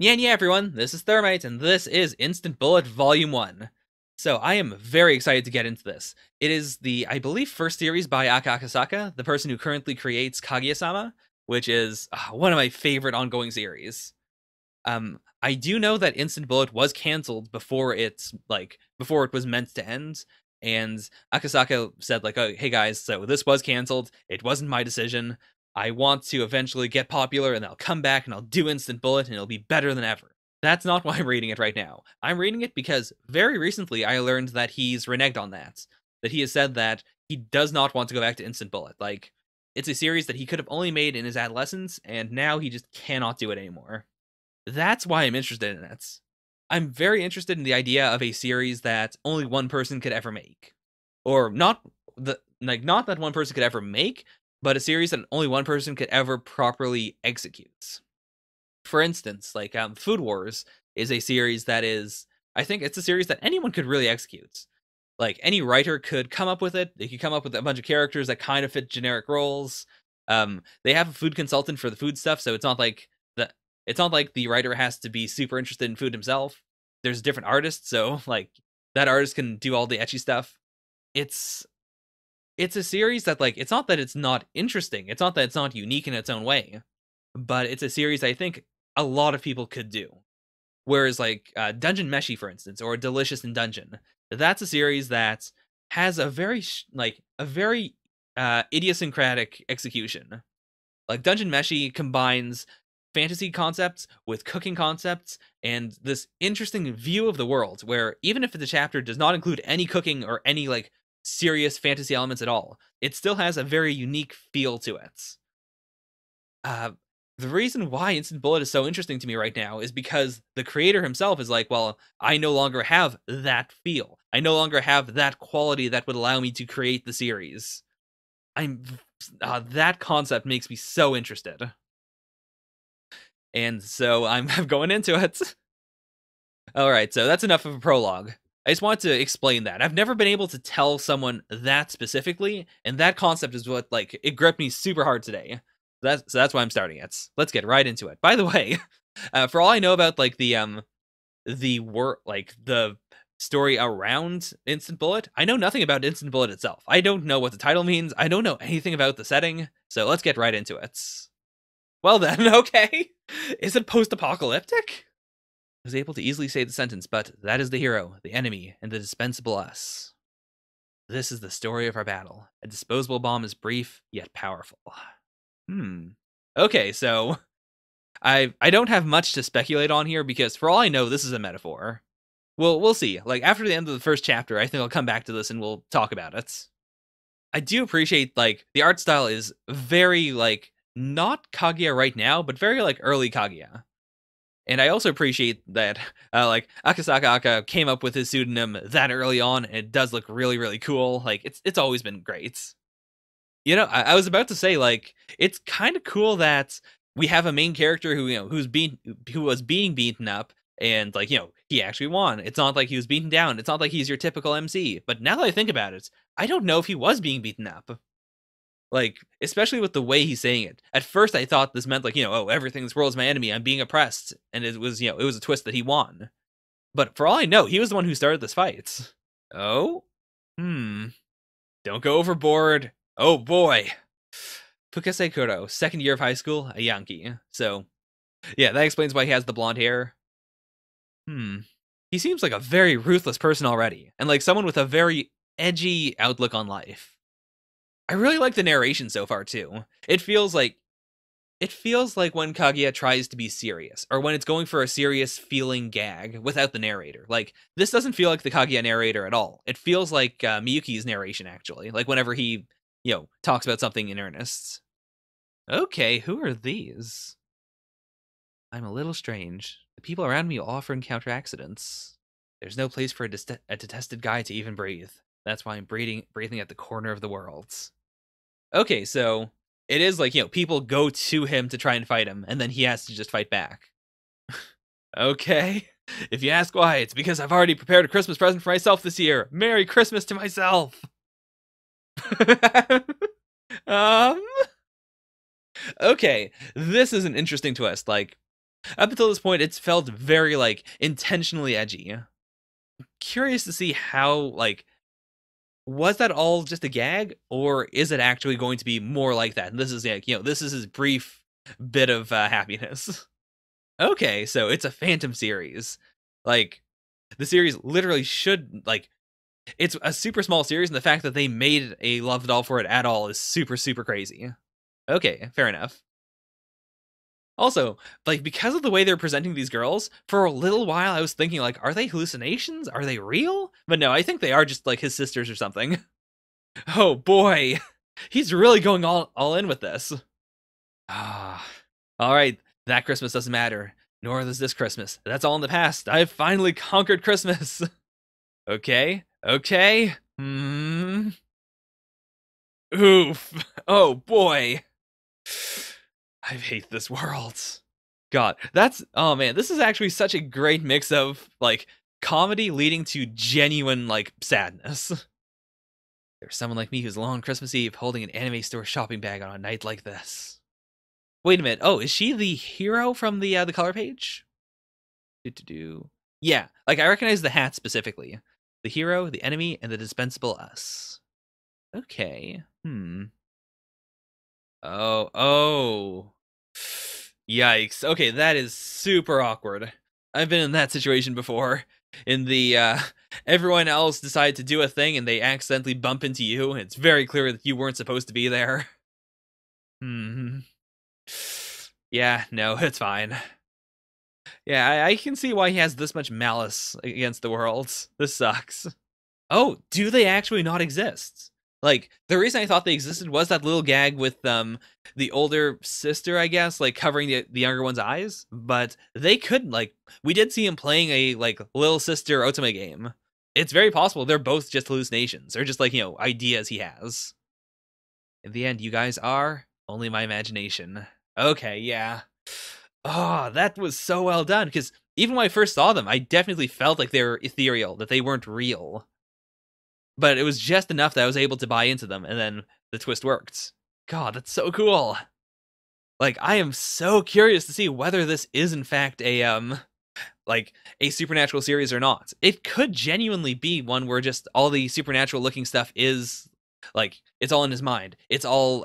Yeah, everyone, this is Thermite, and this is Instant Bullet Volume 1. So, I am very excited to get into this. It is the, I believe, first series by Aka Akasaka, the person who currently creates Kaguya-sama, which is one of my favorite ongoing series. I do know that Instant Bullet was cancelled before it was meant to end, and Akasaka said, like, oh, hey guys, so this was cancelled, it wasn't my decision, I want to eventually get popular, and I'll come back and I'll do Instant Bullet, and it'll be better than ever. That's not why I'm reading it right now. I'm reading it because very recently I learned that he's reneged on that. That he has said that he does not want to go back to Instant Bullet. Like, it's a series that he could have only made in his adolescence, and now he just cannot do it anymore. That's why I'm interested in it. I'm very interested in the idea of a series that only one person could ever make. Or not that one person could ever make, but a series that only one person could ever properly execute. For instance, like Food Wars is a series that is, I think it's a series that anyone could really execute. Like, any writer could come up with it. They could come up with a bunch of characters that kind of fit generic roles. They have a food consultant for the food stuff, so it's not like the writer has to be super interested in food himself. There's different artists, so like that artist can do all the ecchi stuff. It's a series that, like, it's not that it's not interesting. It's not that it's not unique in its own way, but it's a series I think a lot of people could do. Whereas, like, Dungeon Meshi, for instance, or Delicious in Dungeon, that's a series that has a very idiosyncratic execution. Like, Dungeon Meshi combines fantasy concepts with cooking concepts and this interesting view of the world where even if the chapter does not include any cooking or any, like, serious fantasy elements at all, it still has a very unique feel to it. The reason why Instant Bullet is so interesting to me right now is because the creator himself is like, well, I no longer have that feel. I no longer have that quality that would allow me to create the series. That concept makes me so interested. And so I'm going into it. Alright, so that's enough of a prologue. I just want to explain that. I've never been able to tell someone that specifically, and that concept is what, like, it gripped me super hard today. So that's why I'm starting it. Let's get right into it. By the way, for all I know about, like, the story around Instant Bullet, I know nothing about Instant Bullet itself. I don't know what the title means. I don't know anything about the setting. So let's get right into it. Well then, okay. Is it post-apocalyptic? I was able to easily say the sentence, but that is the hero, the enemy, and the dispensable us. This is the story of our battle. A disposable bomb is brief, yet powerful. Okay, so I don't have much to speculate on here because for all I know, this is a metaphor. We'll see. Like, after the end of the first chapter, I think I'll come back to this and we'll talk about it. I do appreciate, like, the art style is very, like, not Kaguya right now, but very, like, early Kaguya. And I also appreciate that, like, Akasaka Aka came up with his pseudonym that early on, and it does look really, really cool. Like, it's always been great. You know, I was about to say, like, it's kind of cool that we have a main character who, who was being beaten up, and, like, he actually won. It's not like he was beaten down. It's not like he's your typical MC. But now that I think about it, I don't know if he was being beaten up. Like, especially with the way he's saying it. At first, I thought this meant, like, oh, everything in this world is my enemy. I'm being oppressed. And it was, it was a twist that he won. But for all I know, he was the one who started this fight. Oh? Don't go overboard. Oh, boy. Pukase Kuro, second year of high school, a Yankee. So, yeah, that explains why he has the blonde hair. He seems like a very ruthless person already. And, like, someone with a very edgy outlook on life. I really like the narration so far too. It feels like when Kaguya tries to be serious, or when it's going for a serious feeling gag without the narrator. Like, this doesn't feel like the Kaguya narrator at all. It feels like Miyuki's narration, actually. Like, whenever he, talks about something in earnest. Okay, who are these? I'm a little strange. The people around me often encounter accidents. There's no place for a detested guy to even breathe. That's why I'm breathing at the corner of the world. Okay, so it is like, people go to him to try and fight him, and then he has to just fight back. Okay. If you ask why, it's because I've already prepared a Christmas present for myself this year. Merry Christmas to myself. Okay, this is an interesting twist. Like, Up until this point, it's felt very, like, intentionally edgy. Curious to see how, like, was that all just a gag, or is it actually going to be more like that? And this is, like, this is his brief bit of happiness. Okay, so it's a Phantom series. Like, the series literally should, like, it's a super small series, and the fact that they made a love doll for it at all is super, super crazy. Okay, fair enough. Also, like, because of the way they're presenting these girls, for a little while I was thinking, like, are they hallucinations? Are they real? But no, I think they are just, like, his sisters or something. Oh boy, he's really going all in with this. Ah, all right, that Christmas doesn't matter, nor does this Christmas. That's all in the past. I've finally conquered Christmas. Okay, okay. Oof. Oh boy. I hate this world. God, oh man, this is actually such a great mix of, like, comedy leading to genuine, like, sadness. There's someone like me who's alone on Christmas Eve holding an anime store shopping bag on a night like this. Wait a minute. Oh, is she the hero from the color page? Do. Yeah, like, I recognize the hat specifically. The hero, the enemy, and the dispensable us. Okay. Oh. Yikes. Okay, that is super awkward. I've been in that situation before. In the, everyone else decided to do a thing and they accidentally bump into you, and it's very clear that you weren't supposed to be there. Yeah, no, it's fine. Yeah, I can see why he has this much malice against the world. This sucks. Oh, do they actually not exist? Like, the reason I thought they existed was that little gag with the older sister, I guess, like, covering the younger one's eyes. But they couldn't, like, we did see him playing a, like, little sister Otome game. It's very possible they're both just hallucinations, or just, like, ideas he has. In the end, you guys are only my imagination. Okay, yeah. Oh, that was so well done, because even when I first saw them, I definitely felt like they were ethereal, that they weren't real. But it was just enough that I was able to buy into them, and then the twist worked. God, that's so cool. Like, I am so curious to see whether this is in fact like, a supernatural series or not. It could genuinely be one where just all the supernatural looking stuff is, like, it's all in his mind. It's all,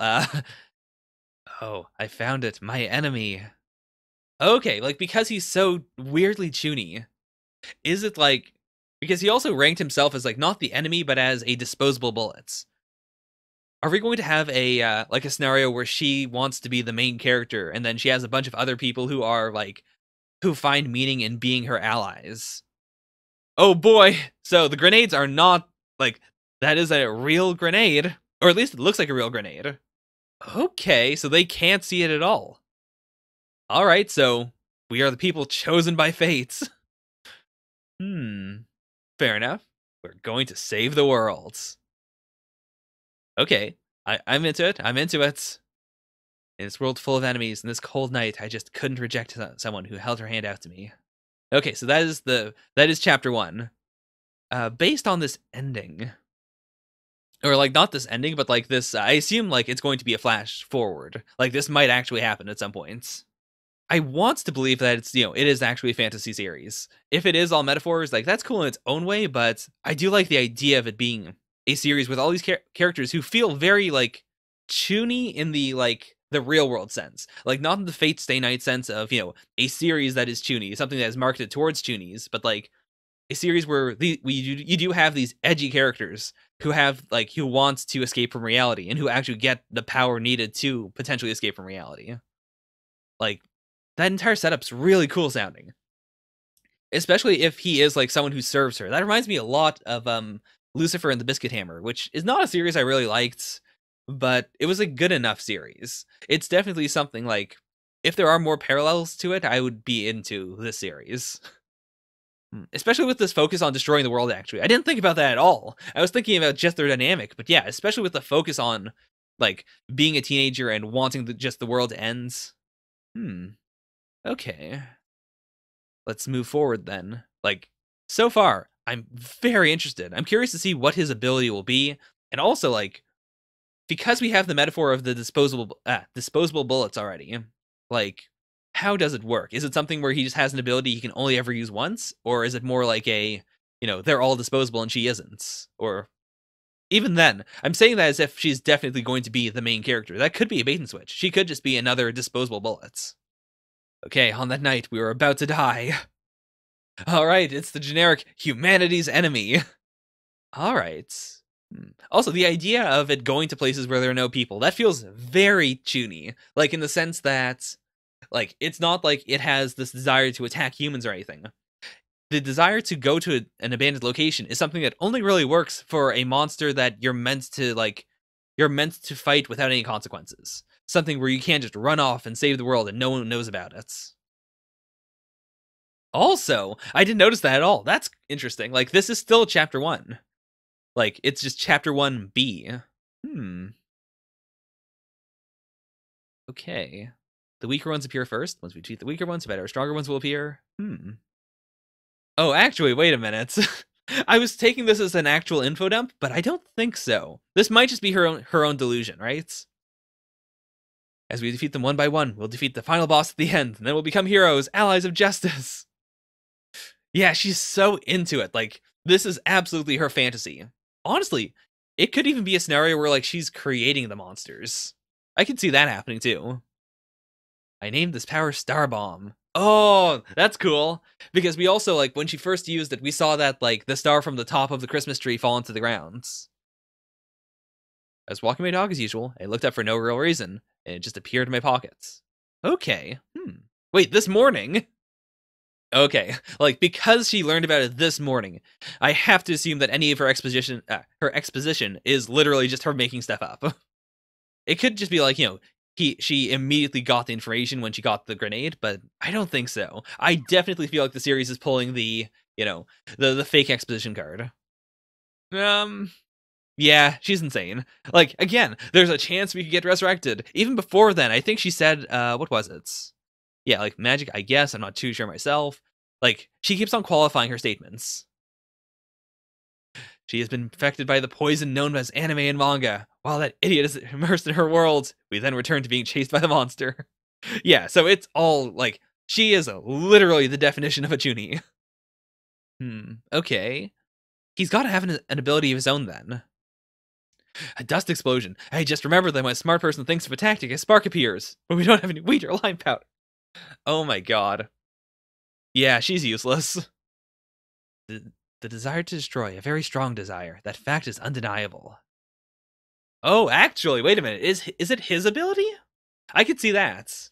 oh, I found it. My enemy. Okay, like, because he's so weirdly toony, is it, like, because he also ranked himself as, like, not the enemy, but as a disposable bullets. Are we going to have a, like, a scenario where she wants to be the main character, and then she has a bunch of other people who are, like, who find meaning in being her allies? Oh boy! So the grenades are not, like, that is a real grenade. Or at least it looks like a real grenade. Okay, so they can't see it at all. Alright, so we are the people chosen by fate. Fair enough. We're going to save the world. Okay, I'm into it. I'm into it. In this world full of enemies, in this cold night, I just couldn't reject someone who held her hand out to me. Okay, so that is chapter 1. Based on this ending, or, like, not this ending, but, like, this, I assume, like, it's going to be a flash forward. Like, this might actually happen at some points. I want to believe that it's, it is actually a fantasy series. If it is all metaphors, like, that's cool in its own way, but I do like the idea of it being a series with all these characters who feel very, like, toony in the, like, the real world sense. Like, not in the Fate Stay Night sense of, a series that is toony, something that is marketed towards toonies, but, like, a series where you do have these edgy characters who have, like, who want to escape from reality and who actually get the power needed to potentially escape from reality. Like, that entire setup's really cool sounding. Especially if he is, like, someone who serves her. That reminds me a lot of Lucifer and the Biscuit Hammer, which is not a series I really liked, but it was a good enough series. It's definitely something, like, if there are more parallels to it, I would be into this series. Especially with this focus on destroying the world, actually. I didn't think about that at all. I was thinking about just their dynamic, but yeah, especially with the focus on, like, being a teenager and wanting just the world to end. Okay. Let's move forward then. Like, so far, I'm very interested. I'm curious to see what his ability will be. And also, like, because we have the metaphor of the disposable bullets already, like, how does it work? Is it something where he just has an ability he can only ever use once? Or is it more like a, they're all disposable and she isn't? Or even then, I'm saying that as if she's definitely going to be the main character. That could be a bait and switch. She could just be another disposable bullet. Okay, on that night, we were about to die. Alright, it's the generic humanity's enemy. Alright. Also, the idea of it going to places where there are no people, that feels very Chuny. Like, in the sense that, like, it's not like it has this desire to attack humans or anything. The desire to go to an abandoned location is something that only really works for a monster that you're meant to fight without any consequences. Something where you can't just run off and save the world and no one knows about it. Also, I didn't notice that at all. That's interesting. Like, this is still chapter 1. Like, it's just chapter 1B. Okay. The weaker ones appear first. Once we defeat the weaker ones, better, stronger ones will appear. Oh, actually, wait a minute. I was taking this as an actual info dump, but I don't think so. This might just be her own delusion, right? As we defeat them one by one, we'll defeat the final boss at the end, and then we'll become heroes, allies of justice. Yeah, she's so into it. Like, this is absolutely her fantasy. Honestly, it could even be a scenario where, like, she's creating the monsters. I could see that happening, too. I named this power Star Bomb. Oh, that's cool. Because we also, like, when she first used it, we saw that, like, the star from the top of the Christmas tree fall into the ground. I was walking my dog as usual, and I looked up for no real reason, and it just appeared in my pockets. Okay. Wait, this morning? Okay, like, because she learned about it this morning, I have to assume that any of her exposition is literally just her making stuff up. It could just be like, she immediately got the information when she got the grenade, but I don't think so. I definitely feel like the series is pulling the, the fake exposition card. Yeah, she's insane. Like, again, there's a chance we could get resurrected. Even before then, I think she said, what was it? Yeah, like, magic, I guess. I'm not too sure myself. Like, she keeps on qualifying her statements. She has been infected by the poison known as anime and manga. While that idiot is immersed in her world, we then return to being chased by the monster. Yeah, so it's all, like, she is literally the definition of a Chuny. Okay. He's got to have an ability of his own, then. A dust explosion. I just remembered that when a smart person thinks of a tactic, a spark appears. But we don't have any wheat or lime powder. Oh my god. Yeah, she's useless. The desire to destroy, a very strong desire. That fact is undeniable. Oh, actually, wait a minute. Is it his ability? I could see that.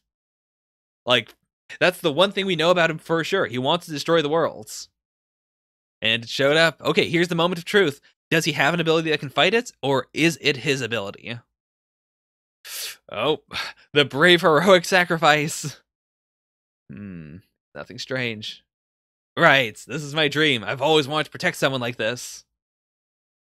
Like, that's the one thing we know about him for sure. He wants to destroy the worlds. And it showed up. Okay, here's the moment of truth. Does he have an ability that can fight it, or is it his ability? Oh, the brave heroic sacrifice. Nothing strange. Right, this is my dream. I've always wanted to protect someone like this.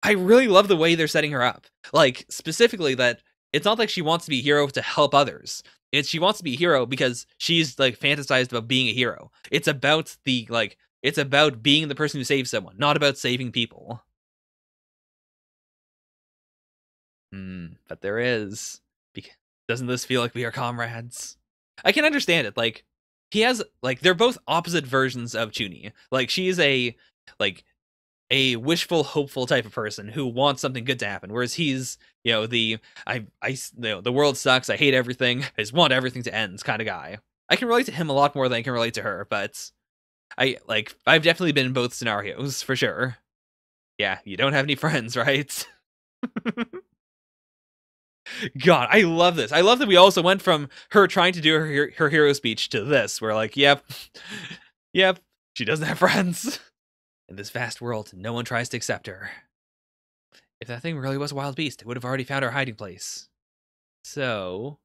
I really love the way they're setting her up. Like, specifically that it's not like she wants to be a hero to help others. She wants to be a hero because she's, like, fantasized about being a hero. It's about it's about being the person who saves someone, not about saving people. But there is. Doesn't this feel like we are comrades? I can understand it. Like, he has, like, they're both opposite versions of Chuny. Like, she's a wishful, hopeful type of person who wants something good to happen, whereas he's, the world sucks, I hate everything, I just want everything to end kind of guy. I can relate to him a lot more than I can relate to her, but I've definitely been in both scenarios for sure. Yeah, you don't have any friends, right? God, I love this. I love that we also went from her trying to do her hero speech to this. We're like, yep, she doesn't have friends. In this vast world, no one tries to accept her. If that thing really was a wild beast, it would have already found our hiding place. So...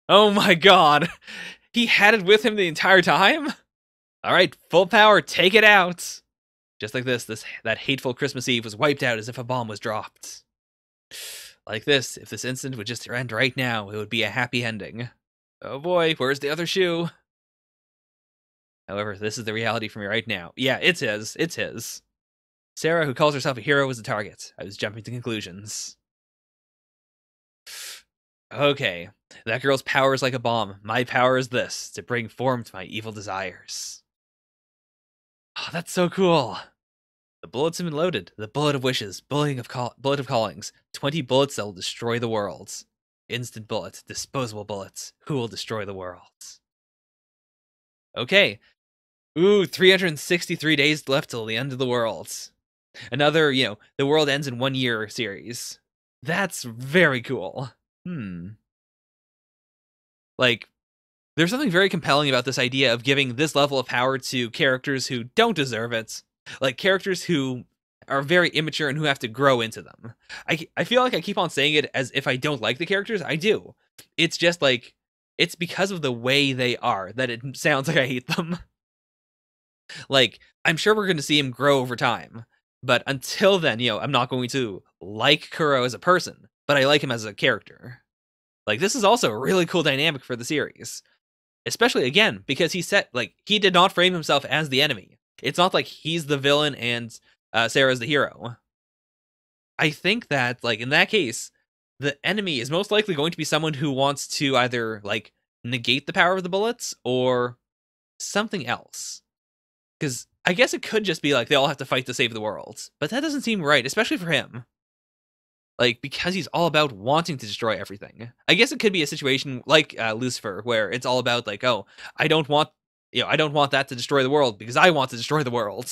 Oh my god! He had it with him the entire time? Alright, full power, take it out! Just like this, that hateful Christmas Eve was wiped out as if a bomb was dropped. Like this, if this instant would just end right now, it would be a happy ending. Oh boy, where's the other shoe? However, this is the reality for me right now. Yeah, it's his. It's his. Sarah, who calls herself a hero, was the target. I was jumping to conclusions. Okay. That girl's power is like a bomb. My power is this, to bring form to my evil desires. Oh, that's so cool. The bullets have been loaded. The bullet of wishes, bullet of callings. 20 bullets that will destroy the worlds. Instant bullets, disposable bullets. Who will destroy the worlds? Okay. Ooh, 363 days left till the end of the world. Another, the world ends in 1 year series. That's very cool. Like, there's something very compelling about this idea of giving this level of power to characters who don't deserve it. Like, characters who are very immature and who have to grow into them. I feel like I keep on saying it as if I don't like the characters. I do. It's just like, it's because of the way they are that it sounds like I hate them. Like, I'm sure we're going to see him grow over time. But until then, I'm not going to like Kuro as a person, but I like him as a character. Like, this is also a really cool dynamic for the series. Especially, again, because he did not frame himself as the enemy. It's not like he's the villain and Sarah's the hero. I think that, like, in that case, the enemy is most likely going to be someone who wants to either, like, negate the power of the bullets or something else. Because I guess it could just be like they all have to fight to save the world. But that doesn't seem right, especially for him. Like, because he's all about wanting to destroy everything. I guess it could be a situation like Lucifer, where it's all about, like, oh, I don't want that to destroy the world because I want to destroy the world.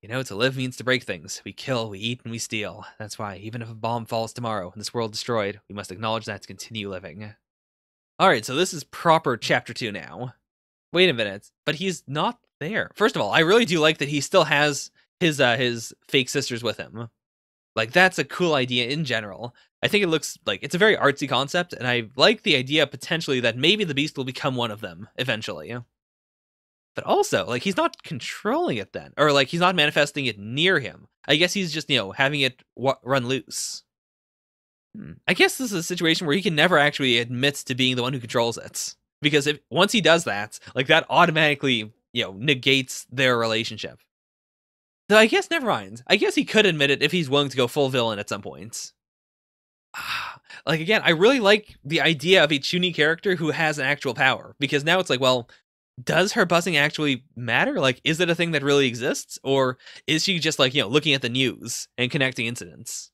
To live means to break things. We kill, we eat, and we steal. That's why, even if a bomb falls tomorrow and this world destroyed, we must acknowledge that to continue living. Alright, so this is proper chapter 2 now. Wait a minute, but he's not there. First of all, I really do like that he still has his fake sisters with him. Like, that's a cool idea in general. I think it looks like it's a very artsy concept, and I like the idea potentially that maybe the beast will become one of them eventually. But also, like, he's not controlling it then, or like he's not manifesting it near him. I guess he's just, having it run loose. I guess this is a situation where he can never actually admit to being the one who controls it. Because once he does that, like, that automatically, negates their relationship. So I guess never mind. I guess he could admit it if he's willing to go full villain at some point. Like, again, I really like the idea of a Chuni character who has an actual power. Because now it's like, well, does her buzzing actually matter? Like, is it a thing that really exists? Or is she just, like, looking at the news and connecting incidents?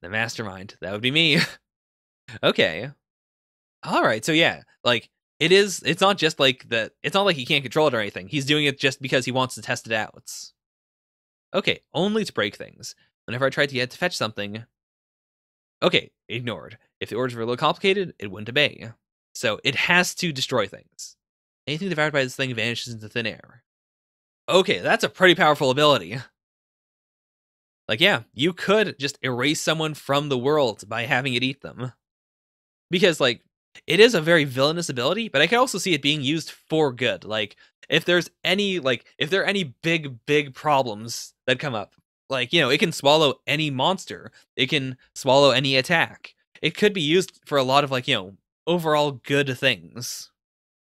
The mastermind. That would be me. Okay. Alright, so yeah. Like, it's not just like that. It's not like he can't control it or anything. He's doing it just because he wants to test it out. Okay, only to break things. Whenever I tried to get it to fetch something. Okay, ignored. If the orders were a little complicated, it wouldn't obey. So it has to destroy things. Anything devoured by this thing vanishes into thin air. Okay, that's a pretty powerful ability. Like, yeah, you could just erase someone from the world by having it eat them. Because, like, it is a very villainous ability, but I can also see it being used for good. Like, if there are any big problems that come up, like, it can swallow any monster. It can swallow any attack. It could be used for a lot of, like, overall good things.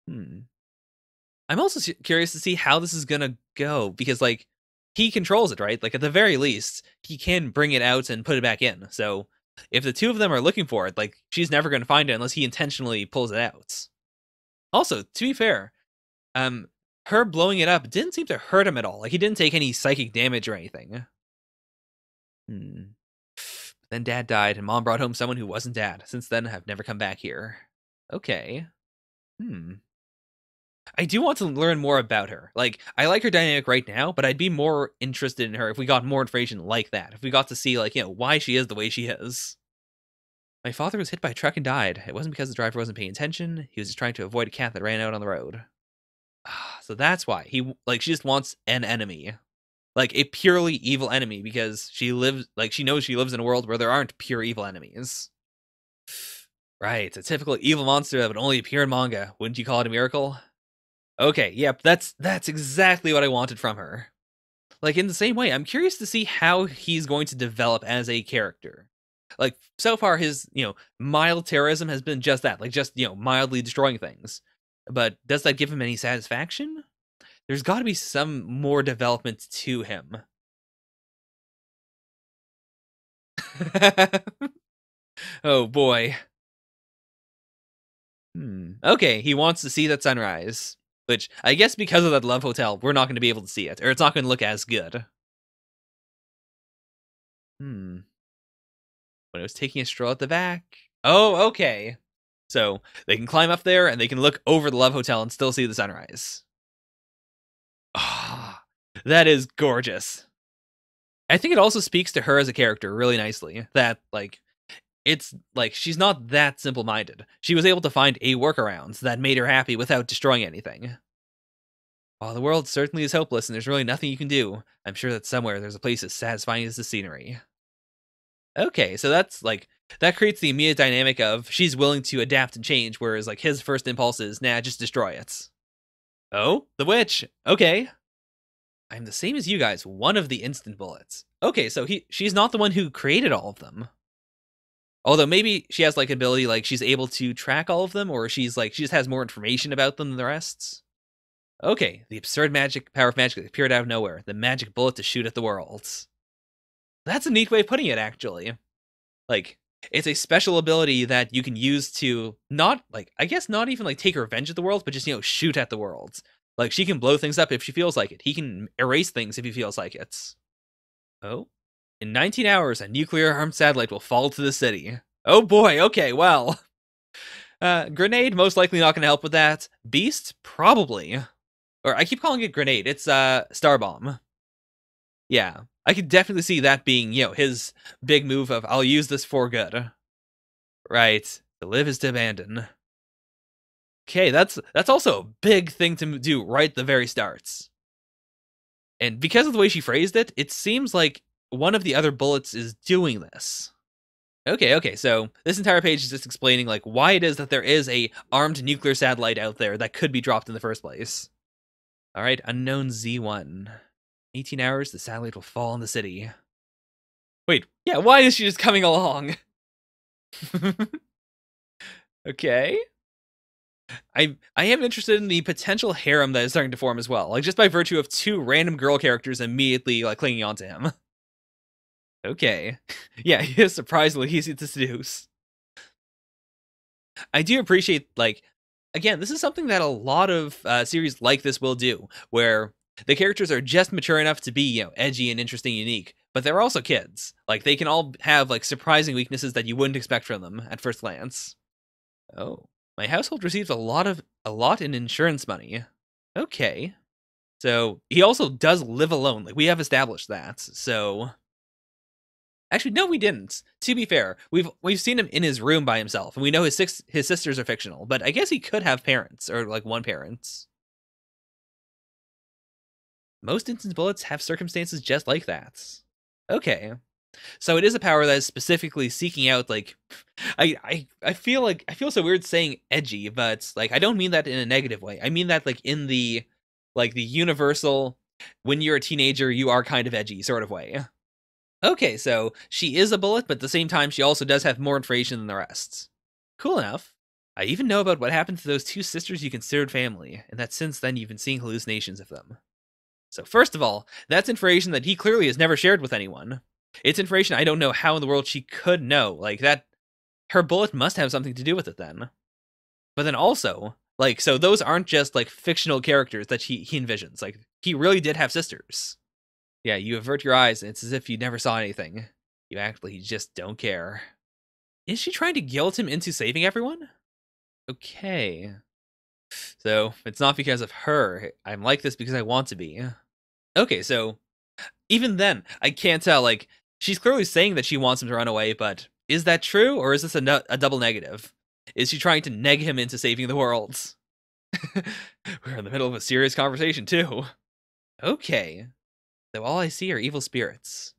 I'm also curious to see how this is gonna go, because, like, he controls it, right? Like, at the very least, he can bring it out and put it back in. So if the two of them are looking for it, like, she's never going to find it unless he intentionally pulls it out. Also, to be fair, her blowing it up didn't seem to hurt him at all. Like, he didn't take any psychic damage or anything. Then Dad died, and Mom brought home someone who wasn't Dad. Since then, I've never come back here. Okay. I do want to learn more about her. Like, I like her dynamic right now, but I'd be more interested in her if we got more information like that. If we got to see, like, why she is the way she is. My father was hit by a truck and died. It wasn't because the driver wasn't paying attention. He was just trying to avoid a cat that ran out on the road. So that's why. She just wants an enemy. Like, a purely evil enemy, because she knows she lives in a world where there aren't pure evil enemies. Right, a typical evil monster that would only appear in manga. Wouldn't you call it a miracle? Okay, yep, that's exactly what I wanted from her. Like, in the same way, I'm curious to see how he's going to develop as a character. Like, so far, his, mild terrorism has been just that. Like, just, mildly destroying things. But does that give him any satisfaction? There's got to be some more development to him. Oh boy. Okay, he wants to see that sunrise. Which, I guess because of that love hotel, we're not going to be able to see it. Or it's not going to look as good. When I was taking a stroll at the back. Oh, okay. So, they can climb up there and they can look over the love hotel and still see the sunrise. Ah, that is gorgeous. I think it also speaks to her as a character really nicely. That, like, it's like she's not that simple-minded. She was able to find a workaround that made her happy without destroying anything. While the world certainly is hopeless and there's really nothing you can do, I'm sure that somewhere there's a place as satisfying as the scenery. Okay, so that's like that creates the immediate dynamic of she's willing to adapt and change, whereas like his first impulse is, nah, just destroy it. Oh, the witch. Okay. I'm the same as you guys, one of the instant bullets. Okay, so she's not the one who created all of them. Although maybe she has like ability, like she's able to track all of them, or she's like she just has more information about them than the rest. Okay, the absurd magic power of magic that appeared out of nowhere. The magic bullet to shoot at the worlds. That's a neat way of putting it, actually. Like, it's a special ability that you can use to not, like, I guess not even, like, take revenge at the world, but just, shoot at the worlds. Like, she can blow things up if she feels like it. He can erase things if he feels like it. Oh? In 19 hours, a nuclear-armed satellite will fall to the city. Oh boy, okay, well. Grenade, most likely not going to help with that. Beast, probably. Or, I keep calling it grenade. It's, Star Bomb. Yeah, I could definitely see that being, his big move of, I'll use this for good. Right. To live is to abandon. Okay, that's also a big thing to do right at the very starts. And because of the way she phrased it, it seems like one of the other bullets is doing this. Okay, so this entire page is just explaining like why it is that there is a armed nuclear satellite out there that could be dropped in the first place. Alright, unknown Z1. 18 hours, the satellite will fall on the city. Wait, yeah, why is she just coming along? Okay. I am interested in the potential harem that is starting to form as well, like just by virtue of two random girl characters immediately like clinging onto him. Okay. Yeah, he is surprisingly easy to seduce. I do appreciate, like, again, this is something that a lot of series like this will do, where the characters are just mature enough to be, edgy and interesting and unique, but they're also kids. Like, they can all have, like, surprising weaknesses that you wouldn't expect from them at first glance. Oh. My household receives a lot in insurance money. Okay. So, he also does live alone. Like, we have established that, so... Actually, no, we didn't. To be fair, we've seen him in his room by himself, and we know his sisters are fictional. But I guess he could have parents, or like one parent. Most instant bullets have circumstances just like that. Okay, so it is a power that is specifically seeking out like, I feel like I feel so weird saying edgy, but like I don't mean that in a negative way. I mean that like in the universal when you're a teenager you are kind of edgy sort of way. Okay, so she is a bullet, but at the same time, she also does have more information than the rest. Cool enough. I even know about what happened to those two sisters you considered family, and that since then you've been seeing hallucinations of them. So first of all, that's information that he clearly has never shared with anyone. It's information I don't know how in the world she could know. Like, that, her bullet must have something to do with it then. But then also, like, so those aren't just, like, fictional characters that he envisions. Like, he really did have sisters. Yeah, you avert your eyes, and it's as if you never saw anything. You act like you just don't care. Is she trying to guilt him into saving everyone? Okay. So, it's not because of her. I'm like this because I want to be. Okay, so, even then, I can't tell, like, she's clearly saying that she wants him to run away, but is that true, or is this a double negative? Is she trying to neg him into saving the world? We're in the middle of a serious conversation, too. Okay. So all I see are evil spirits.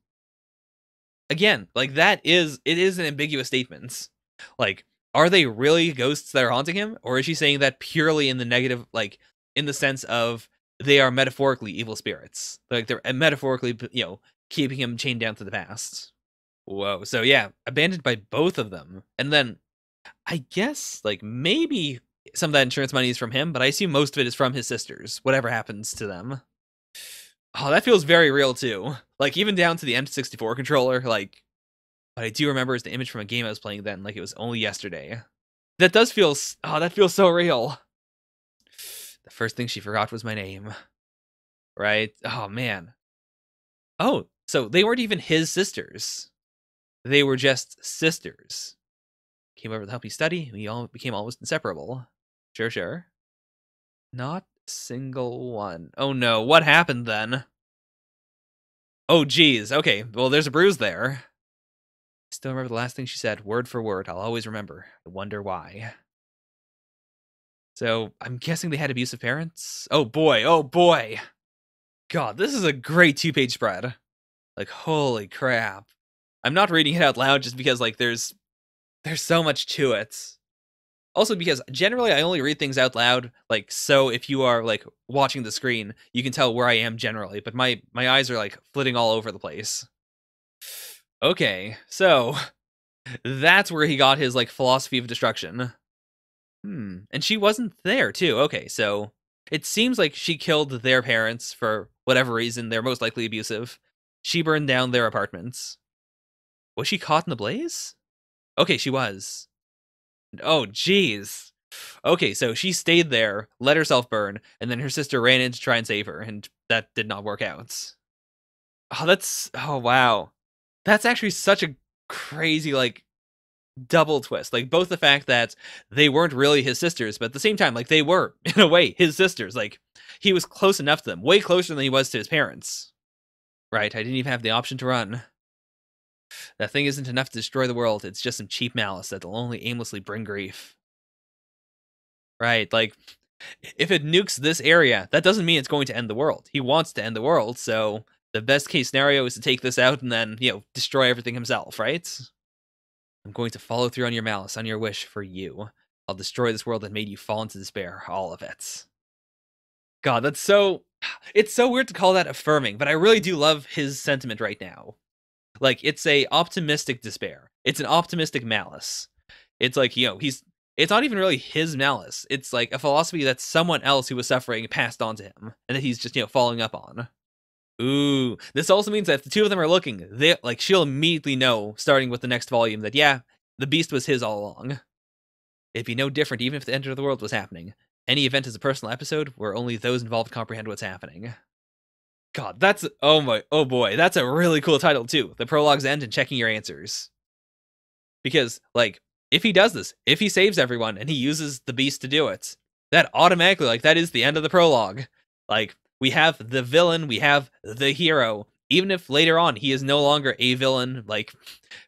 Again, like it is an ambiguous statement. Like, are they really ghosts that are haunting him? Or is she saying that purely in the negative, like, in the sense of they are metaphorically evil spirits? Like, they're metaphorically, keeping him chained down to the past. Whoa. So yeah, abandoned by both of them. And then, I guess, like, maybe some of that insurance money is from him, but I assume most of it is from his sisters, whatever happens to them. Oh, that feels very real too. Like, even down to the M64 controller, like, What I do remember is the image from a game I was playing then, like it was only yesterday. That does feel, that feels so real. The first thing she forgot was my name. Right? Oh, man. Oh, so they weren't even his sisters. They were just sisters. Came over to help me study. We all became almost inseparable. Sure, sure. Not a single one. Oh, no. What happened then? Oh, geez. Okay, well, there's a bruise there. Still remember the last thing she said, word for word. I'll always remember. I wonder why. So, I'm guessing they had abusive parents? Oh, boy. Oh, boy. God, this is a great 2-page spread. Like, holy crap. I'm not reading it out loud just because, like, there's so much to it. Also because generally I only read things out loud, like, so if you are, like, watching the screen, you can tell where I am generally, but my eyes are, like, flitting all over the place. Okay, so that's where he got his, like, philosophy of destruction. And she wasn't there, too. Okay, so it seems like she killed their parents for whatever reason. They're most likely abusive. She burned down their apartments. Was she caught in the blaze? Okay, she was. Oh, jeez. Okay, so she stayed there, let herself burn, and then her sister ran in to try and save her, and that did not work out. Oh, wow. That's actually such a crazy, like, double twist. Like, both the fact that they weren't really his sisters, but at the same time, like, they were, in a way, his sisters. Like, he was close enough to them, way closer than he was to his parents. Right, I didn't even have the option to run. That thing isn't enough to destroy the world, it's just some cheap malice that'll only aimlessly bring grief. Right, like, if it nukes this area, that doesn't mean it's going to end the world. He wants to end the world, so the best case scenario is to take this out and then, destroy everything himself, right? I'm going to follow through on your malice, on your wish for you. I'll destroy this world that made you fall into despair, all of it. God, that's so... It's so weird to call that affirming, but I really do love his sentiment right now. Like, it's a optimistic despair. It's an optimistic malice. It's like, it's not even really his malice. It's like a philosophy that someone else who was suffering passed on to him, and that he's just, following up on. Ooh, this also means that if the two of them are looking, she'll immediately know, starting with the next volume, that, yeah, the beast was his all along. It'd be no different even if the end of the world was happening. Any event is a personal episode where only those involved comprehend what's happening. God, oh boy, that's a really cool title too. The prologue's end and checking your answers. Because, like, if he does this, if he saves everyone and he uses the beast to do it, that automatically, like, that is the end of the prologue. Like, we have the villain, we have the hero. Even if later on he is no longer a villain, like,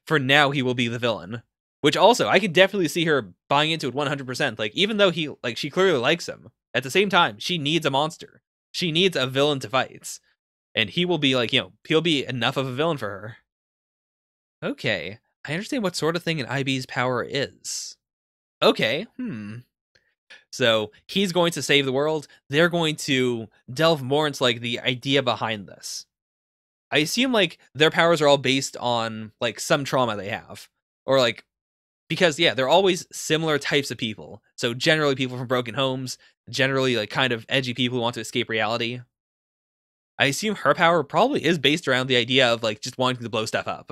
for now he will be the villain. Which also, I could definitely see her buying into it 100%. Like, even though she clearly likes him, at the same time, she needs a monster. She needs a villain to fight. And he will be, like, he'll be enough of a villain for her. Okay, I understand what sort of thing an IB's power is. Okay, So, he's going to save the world. They're going to delve more into, like, the idea behind this. I assume, like, their powers are all based on, like, some trauma they have. Or, like, because, yeah, they're always similar types of people. So, generally people from broken homes, generally, like, kind of edgy people who want to escape reality. I assume her power probably is based around the idea of, like, just wanting to blow stuff up.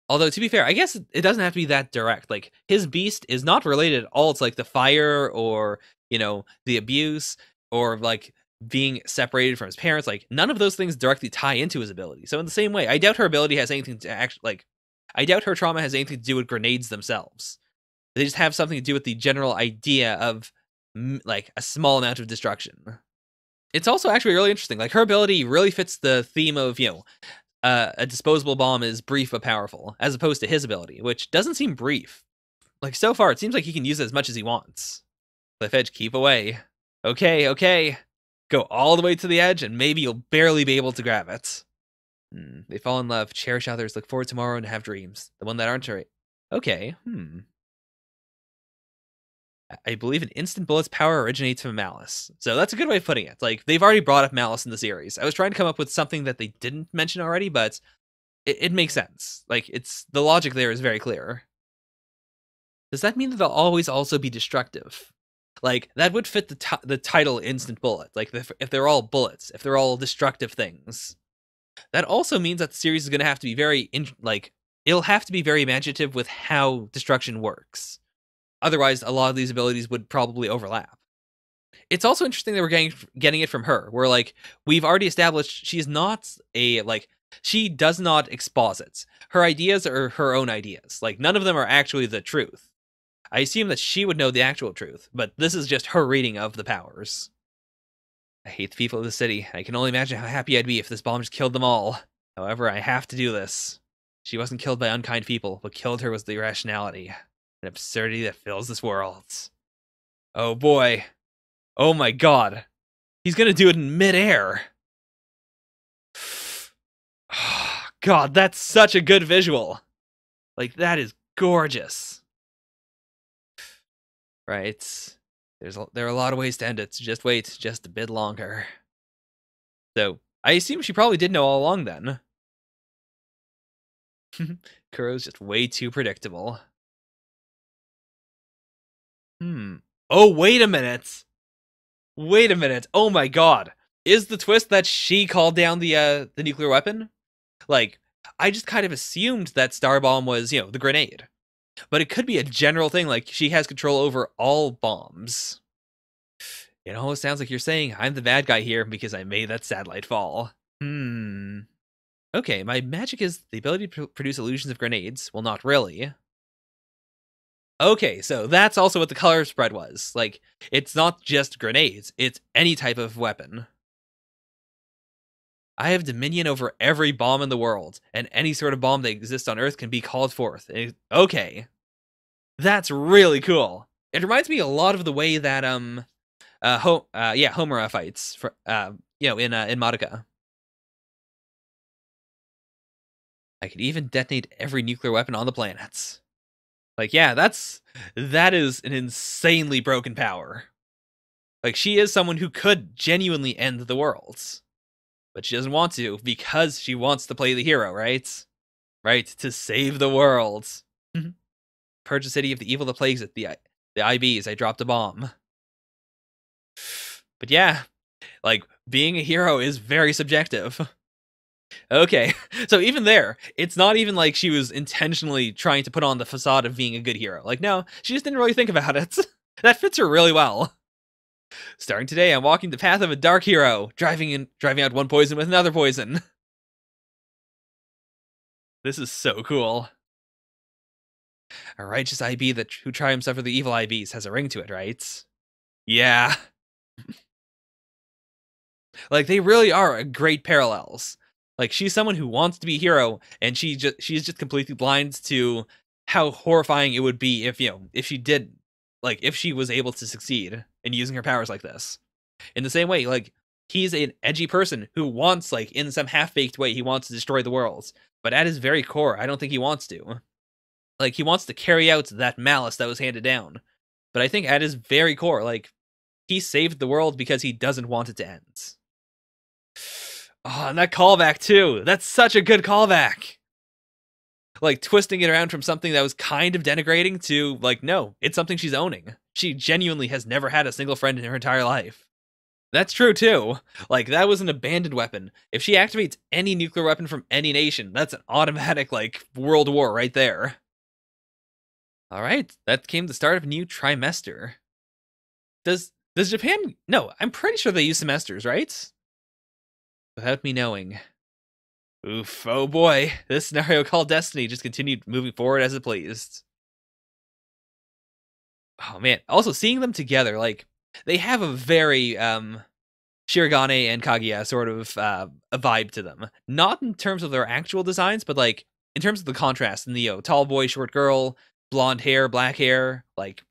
Although, to be fair, I guess it doesn't have to be that direct. Like, his beast is not related at all to, like, the fire or, the abuse or, like, being separated from his parents. Like, none of those things directly tie into his ability. So in the same way, I doubt her ability has anything to actually, like, I doubt her trauma has anything to do with grenades themselves. They just have something to do with the general idea of, like, a small amount of destruction. It's also actually really interesting. Like, her ability really fits the theme of, a disposable bomb is brief but powerful, as opposed to his ability, which doesn't seem brief. Like, so far, it seems like he can use it as much as he wants. Cliff edge, keep away. Okay. Go all the way to the edge, and maybe you'll barely be able to grab it. They fall in love, cherish others, look forward to tomorrow, and have dreams. The one that aren't right. Okay, I believe an instant bullet's power originates from malice. So that's a good way of putting it. Like, they've already brought up malice in the series. I was trying to come up with something that they didn't mention already, but it makes sense. Like, the logic there is very clear. Does that mean that they'll always also be destructive? Like, that would fit the title instant bullet. Like, if they're all bullets, if they're all destructive things. That also means that the series is going to have to be very, it'll have to be very imaginative with how destruction works. Otherwise, a lot of these abilities would probably overlap. It's also interesting that we're getting it from her. Where like we've already established she's not a like she does not exposit. Her ideas are her own ideas. Like none of them are actually the truth. I assume that she would know the actual truth, but this is just her reading of the powers. I hate the people of the city. I can only imagine how happy I'd be if this bomb just killed them all. However, I have to do this. She wasn't killed by unkind people. What killed her was the irrationality and absurdity that fills this world. Oh boy. Oh my god. He's gonna do it in midair. God, that's such a good visual. Like, that is gorgeous. Right. There are a lot of ways to end it, so just wait just a bit longer. So, I assume she probably did know all along then. Kuro's just way too predictable. Oh, wait a minute. Wait a minute. Oh my god. Is the twist that she called down the nuclear weapon? Like, I just kind of assumed that Star Bomb was, you know, the grenade. But it could be a general thing, like she has control over all bombs. It almost sounds like you're saying I'm the bad guy here because I made that satellite fall. Okay, my magic is the ability to produce illusions of grenades. Well, not really. Okay, so that's also what the color spread was. Like, it's not just grenades, it's any type of weapon. I have dominion over every bomb in the world, and any sort of bomb that exists on Earth can be called forth. Okay. That's really cool. It reminds me a lot of the way that Homura fights for you know, in Madoka. I could even detonate every nuclear weapon on the planets. Like, yeah, that is an insanely broken power. Like, she is someone who could genuinely end the world. But she doesn't want to because she wants to play the hero, right? Right, to save the world. Purge the city of the evil that plagues it. The IBs, I dropped a bomb. But yeah, like, being a hero is very subjective. Okay, so even there, it's not even like she was intentionally trying to put on the facade of being a good hero. Like, no, she just didn't really think about it. That fits her really well. Starting today, I'm walking the path of a dark hero, driving out one poison with another poison. This is so cool. A righteous IB who triumphs over the evil IBs has a ring to it, right? Yeah. Like, they really are great parallels. Like, she's someone who wants to be a hero, and she's just completely blind to how horrifying it would be if, you know, if she did, like, if she was able to succeed in using her powers like this. In the same way, like, he's an edgy person who wants, like, in some half-baked way, he wants to destroy the world. But at his very core, I don't think he wants to. Like, he wants to carry out that malice that was handed down. But I think at his very core, like, he saved the world because he doesn't want it to end. Oh, and that callback, too. That's such a good callback. Like, twisting it around from something that was kind of denigrating to, like, no, it's something she's owning. She genuinely has never had a single friend in her entire life. That's true, too. Like, that was an abandoned weapon. If she activates any nuclear weapon from any nation, that's an automatic, like, world war right there. Alright, that came the start of a new trimester. Does Japan... No, I'm pretty sure they use semesters, right? Without me knowing. Oof, oh boy. This scenario called Destiny just continued moving forward as it pleased. Oh man, also seeing them together, like, they have a very, Shirogane and Kaguya sort of, a vibe to them. Not in terms of their actual designs, but, like, in terms of the contrast in the, you know, tall boy, short girl, blonde hair, black hair, like,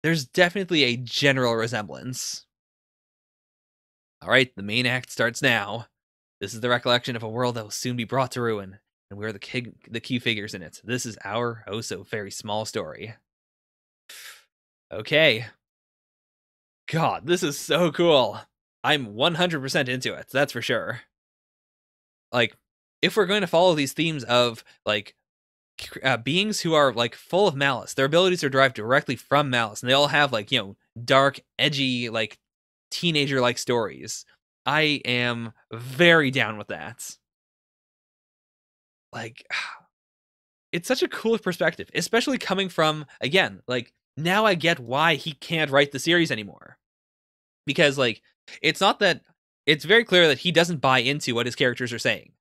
there's definitely a general resemblance. Alright, the main act starts now. This is the recollection of a world that will soon be brought to ruin, and we're the key figures in it. This is our, oh so very small story. Okay. God, this is so cool. I'm 100% into it, that's for sure. Like, if we're going to follow these themes of, like, beings who are, like, full of malice, their abilities are derived directly from malice, and they all have, like, you know, dark, edgy, like, teenager-like stories. I am very down with that. Like, it's such a cool perspective, especially coming from, again, like, now I get why he can't write the series anymore. Because, like, it's not that it's very clear that he doesn't buy into what his characters are saying.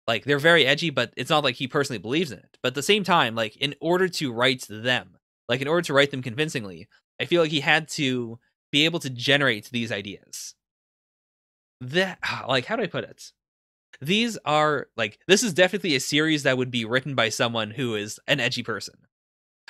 Like, they're very edgy, but it's not like he personally believes in it. But at the same time, like, in order to write them, like, in order to write them convincingly, I feel like he had to be able to generate these ideas. That, like, how do I put it? These are, like, this is definitely a series that would be written by someone who is an edgy person.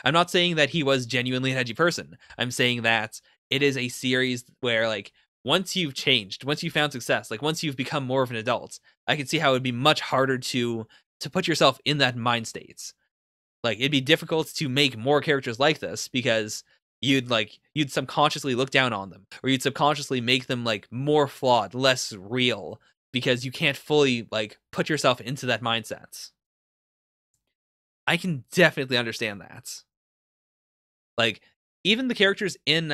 I'm not saying that he was genuinely an edgy person. I'm saying that it is a series where, like, once you've changed, once you've found success, like, once you've become more of an adult, I can see how it would be much harder to put yourself in that mind state. Like, it'd be difficult to make more characters like this because you'd subconsciously look down on them, or you'd subconsciously make them, like, more flawed, less real, because you can't fully, like, put yourself into that mindset. I can definitely understand that. Like, even the characters in,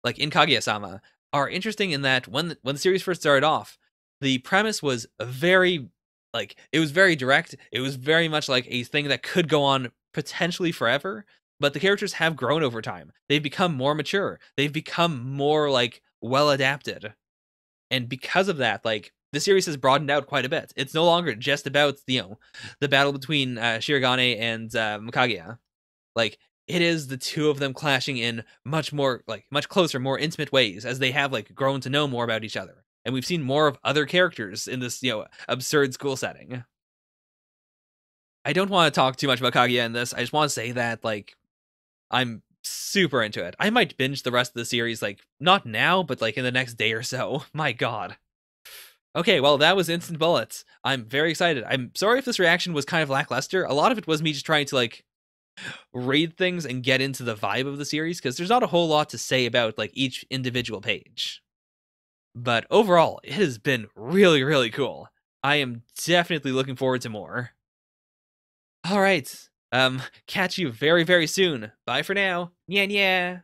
like, in Kaguya-sama are interesting in that when the series first started off, the premise was very, like, it was very direct. It was very much like a thing that could go on potentially forever, but the characters have grown over time. They've become more mature. They've become more, like, well adapted. And because of that, like, the series has broadened out quite a bit. It's no longer just about, the battle between Shirogane and Kaguya. Like, it is the two of them clashing in much more, like, much closer, more intimate ways as they have, like, grown to know more about each other. And we've seen more of other characters in this, absurd school setting. I don't want to talk too much about Kaguya in this. I just want to say that, like, I'm super into it. I might binge the rest of the series, like, not now, but, like, in the next day or so. My god. Okay, well, that was Instant Bullets. I'm very excited. I'm sorry if this reaction was kind of lackluster. A lot of it was me just trying to, like, read things and get into the vibe of the series, because there's not a whole lot to say about, like, each individual page. But overall, it has been really, really cool. I am definitely looking forward to more. All right. Catch you very, very soon. Bye for now. Yeah, yeah.